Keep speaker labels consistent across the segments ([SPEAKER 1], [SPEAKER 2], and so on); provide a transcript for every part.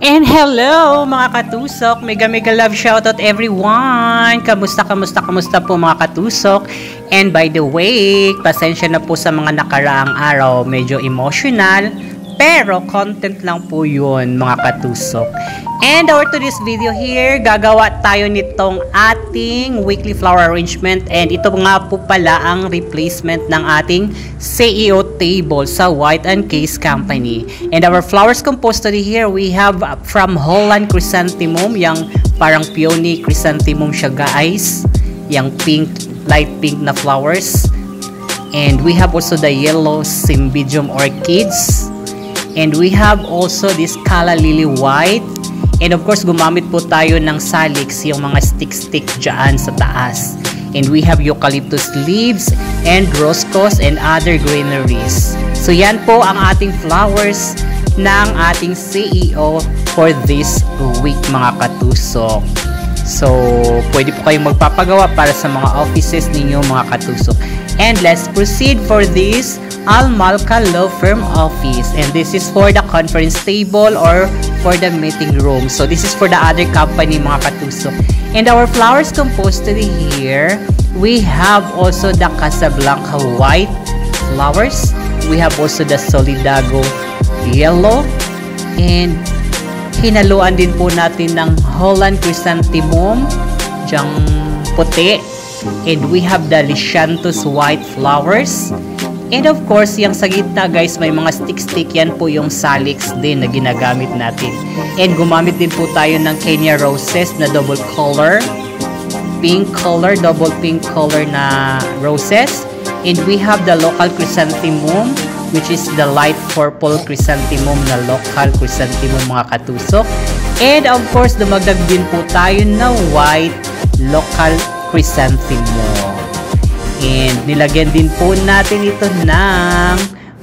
[SPEAKER 1] And hello mga katusok, mega love shoutout everyone. Kamusta po mga katusok? And by the way, pasensya na po sa mga nakaraang araw, medyo emotional, pero content lang po yun mga katusok. And our today's video here, gagawa tayo nitong ating weekly flower arrangement. And ito nga po pala ang replacement ng ating CEO table sa White & Case Company. And our flowers composed today here, we have from Holland Chrysanthemum, yung parang peony chrysanthemum siya guys. Yung pink, light pink na flowers. And we have also the yellow Cymbidium orchids. And we have also this Calla Lily white. And of course, gumamit po tayo ng salix, yung mga stick dyan sa taas. And we have eucalyptus leaves and roscos and other greeneries. So yan po ang ating flowers ng ating CEO for this week mga katusok. So, pwede po kayong magpapagawa para sa mga offices ninyo mga katusok. And let's proceed for this Al Malka Law Firm office, and this is for the conference table or for the meeting room. So this is for the other company mga katusok. And our flowers composed today here, we have also the Casablanca white flowers. We have also the Solidago yellow, and hinaluan din po natin ng Holland Chrysanthemum dyang puti. And we have the Lisianthus white flowers. And of course, yung sa gitna guys, may mga stick yan po yung salix din na ginagamit natin. And gumamit din po tayo ng Kenya roses na double color, pink color, double pink color na roses. And we have the local chrysanthemum, which is the light purple chrysanthemum na local chrysanthemum mga katusok. And of course, dumagdag din po tayo na white local chrysanthemum. And nilagyan din po natin ito ng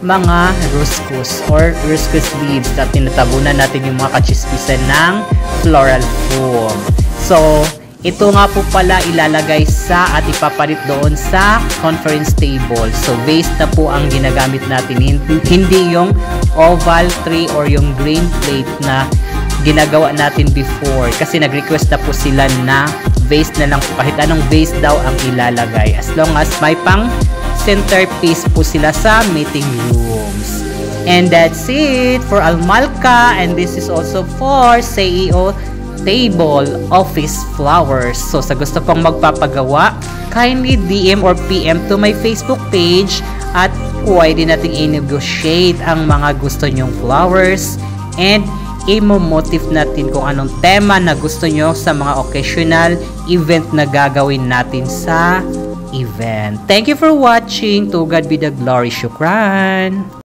[SPEAKER 1] mga roscos or roscos leaves na tinatabunan natin yung mga kachismisan ng floral foam. So, ito nga po pala ilalagay sa at ipapalit doon sa conference table. So, vase na po ang ginagamit natin. Hindi yung oval tray or yung green plate na ginagawa natin before. Kasi nag-request na po sila na vase na lang, kahit anong vase daw ang ilalagay as long as may pang centerpiece po sila sa meeting rooms. And that's it for Al Malka, and this is also for CEO table office flowers. So sa gusto pong magpapagawa, kindly DM or PM to my Facebook page at pwede nating i-negotiate ang mga gusto nyong flowers and i-motive natin kung anong tema na gusto nyo sa mga occasional event na gagawin natin sa event. Thank you for watching. To God be the glory. Shukran.